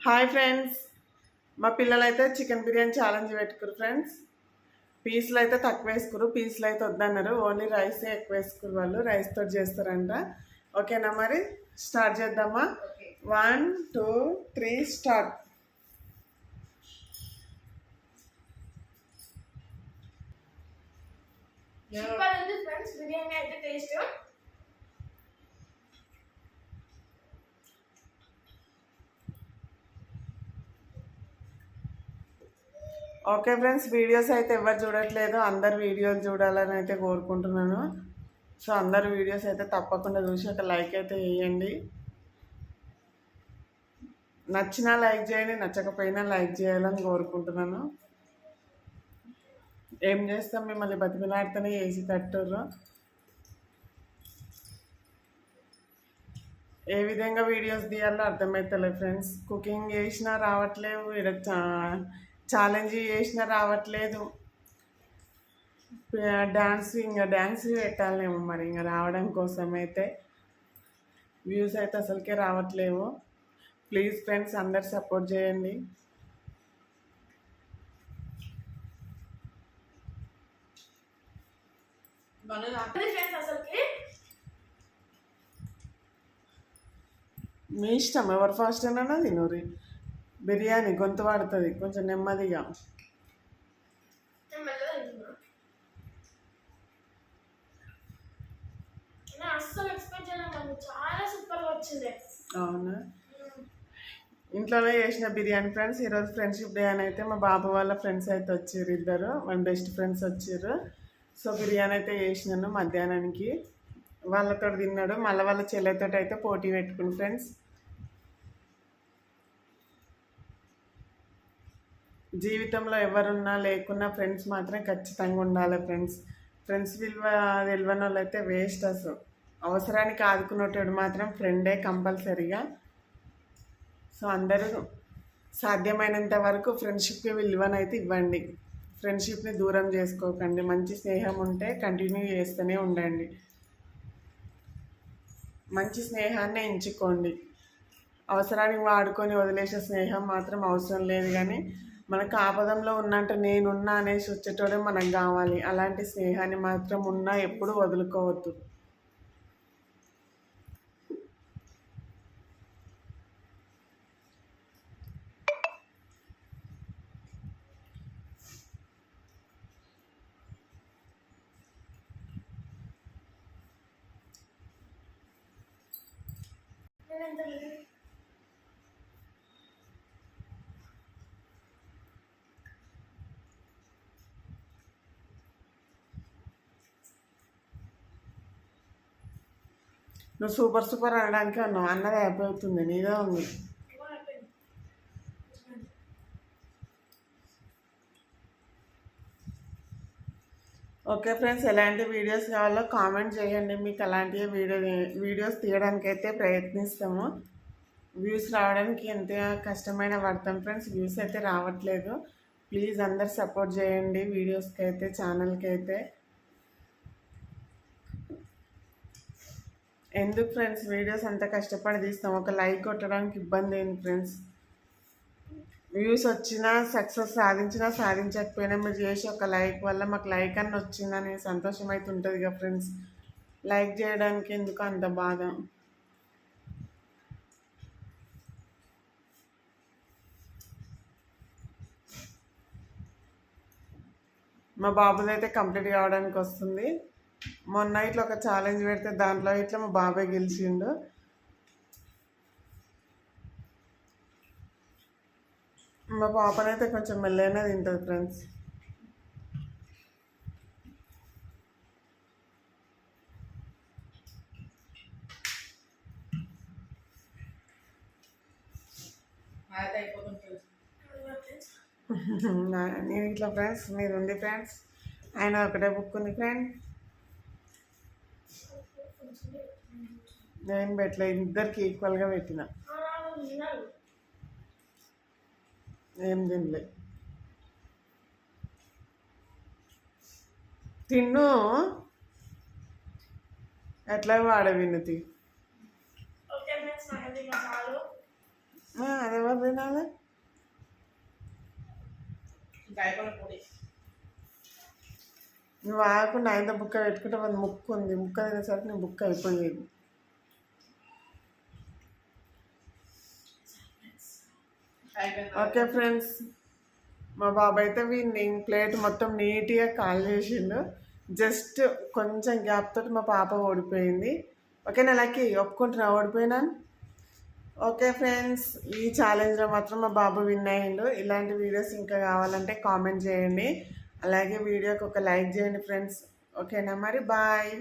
Hi friends, మా పిల్లలైతే chicken biryani challenge పెట్టుకురు friends. పీసులు అయితే తక్కువ వేసుకురు, పీసులు అయితే వద్దన్నారు. ఓన్లీ రైసే ఎక్కువ వేసుకురు. వాళ్ళు రైస్ తోటి చేస్తారంట. ఓకేనా, మరి స్టార్ట్ చేద్దామా? 1 2 3 స్టార్ట్. సూపర్ ఉంది ఫ్రెండ్స్, బిర్యానీ అయితే టేస్ట్. ఓకే ఫ్రెండ్స్, వీడియోస్ అయితే ఎవరు చూడట్లేదు, అందరు వీడియోలు చూడాలని అయితే కోరుకుంటున్నాను. సో అందరు వీడియోస్ అయితే తప్పకుండా చూసి ఒక లైక్ అయితే వేయండి. నచ్చినా లైక్ చేయండి, నచ్చకపోయినా లైక్ చేయాలని కోరుకుంటున్నాను. ఏం చేస్తాం, మిమ్మల్ని బతిమిలాడితేనే వేసి కట్టుర్రు. ఏ విధంగా వీడియోస్ తీయాలో అర్థమవుతలేదు ఫ్రెండ్స్. కుకింగ్ చేసినా రావట్లేవు, ఇక్కడ ఛాలెంజ్ చేసినా రావట్లేదు. డ్యాన్స్ పెట్టాలేమో మరి, ఇంకా రావడం కోసం అయితే. వ్యూస్ అయితే అసలుకే రావట్లేవు. ప్లీజ్ ఫ్రెండ్స్, అందరు సపోర్ట్ చేయండి. మీ ఇష్టం, ఎవరు ఫాస్ట్ అయినా తినూరి. బిర్యానీ గొంతు పడుతుంది, కొంచెం నెమ్మదిగా. అవునా, ఇంట్లోనే చేసిన బిర్యానీ ఫ్రెండ్స్. ఈరోజు ఫ్రెండ్షిప్ డే అని అయితే మా బాబు వాళ్ళ ఫ్రెండ్స్ అయితే వచ్చారు, ఇద్దరు మన బెస్ట్ ఫ్రెండ్స్ వచ్చారు. సో బిర్యానీ అయితే చేసినాను మధ్యాహ్నానికి. వాళ్ళతో తిన్నాడు. మళ్ళీ వాళ్ళ చెల్లెతో అయితే పోటీ పెట్టుకుని ఫ్రెండ్స్. జీవితంలో ఎవరున్నా లేకున్నా ఫ్రెండ్స్ మాత్రం ఖచ్చితంగా ఉండాలి ఫ్రెండ్స్. ఫ్రెండ్స్ విలువ తెలియని వాళ్ళు అయితే వేస్ట్. అసలు అవసరానికి ఆదుకునేటోడు మాత్రం ఫ్రెండే కంపల్సరీగా. సో అందరూ సాధ్యమైనంత వరకు ఫ్రెండ్షిప్కి విలువనైతే ఇవ్వండి. ఫ్రెండ్షిప్ని దూరం చేసుకోకండి. మంచి స్నేహం ఉంటే కంటిన్యూ చేస్తూనే ఉండండి. మంచి స్నేహాన్ని ఎంచుకోండి. అవసరానికి వాడుకొని వదిలేసే స్నేహం మాత్రం అవసరం లేదు. కానీ మనకు ఆపదంలో ఉన్నట్టు నేనున్నా అనేసి వచ్చేటోడే మనకు కావాలి. అలాంటి స్నేహాన్ని మాత్రం ఉన్నా ఎప్పుడు వదులుకోవద్దు. నువ్వు సూపర్ సూపర్ అనడానికి అన్నావు, అన్నది అయిపోతుంది, నీదే ఉంది. ఓకే ఫ్రెండ్స్, ఎలాంటి వీడియోస్ కావాలో కామెంట్ చేయండి. మీకు అలాంటి వీడియోస్ తీయడానికైతే ప్రయత్నిస్తాము. వ్యూస్ రావడానికి ఎంత కష్టమైన పడతాం ఫ్రెండ్స్. వ్యూస్ అయితే రావట్లేదు. ప్లీజ్ అందరు సపోర్ట్ చేయండి వీడియోస్కి అయితే, ఛానల్కి అయితే. ఎందుకు ఫ్రెండ్స్ వీడియోస్ అంత కష్టపడి తీస్తాం, ఒక లైక్ కొట్టడానికి ఇబ్బంది ఏంటి ఫ్రెండ్స్. వ్యూస్ వచ్చినా, సక్సెస్ సాధించినా సాధించకపోయినా మీరు చేసి ఒక లైక్ వల్ల మాకు లైక్ అన్న వచ్చిందని సంతోషం అయితే ఉంటుంది కదా ఫ్రెండ్స్. లైక్ చేయడానికి ఎందుకు అంత బాధ. మా బాబుది అయితే కంప్లీట్ కావడానికి వస్తుంది. మొన్న ఇట్లా ఒక ఛాలెంజ్ పెడితే దాంట్లో ఇట్లా మా బాబాయ్ గెలిచిండు. మా పాపనైతే కొంచెం మెల్లైనా తింటుంది ఫ్రెండ్స్. నేను ఇట్లా ఫ్రెండ్స్, మీరు ఉంది ఫ్రెండ్స్. ఆయన ఒకటే బుక్ ఉంది ఫ్రెండ్. నేను పెట్టలే, ఇద్దరికి ఈక్వల్గా పెట్టిన. ఏం తినలే. తిన్ను ఎట్లా వాడ విన్నతి. అదెవరు తినాలి? నువ్వు ఆగకుండా ఆయన బుక్క పెట్టుకుంటే వాళ్ళ ముక్కు ఉంది, ముక్క తినేసరికి నీ బుక్క అయిపోయేది. ఓకే ఫ్రెండ్స్, మా బాబు అయితే వీడిని ప్లేట్ మొత్తం నీట్గా కాల్ చేసిండు. జస్ట్ కొంచెం గ్యాప్ తోటి మా పాప ఓడిపోయింది. ఓకేనా లక్కీ, ఒప్పుకుంటున్నా ఓడిపోయినాను. ఓకే ఫ్రెండ్స్, ఈ ఛాలెంజ్లో మాత్రం మా బాబు విన్ అయ్యిండు. ఇలాంటి వీడియోస్ ఇంకా కావాలంటే కామెంట్ చేయండి, అలాగే వీడియోకి ఒక లైక్ చేయండి ఫ్రెండ్స్. ఓకేనా మరి, బాయ్.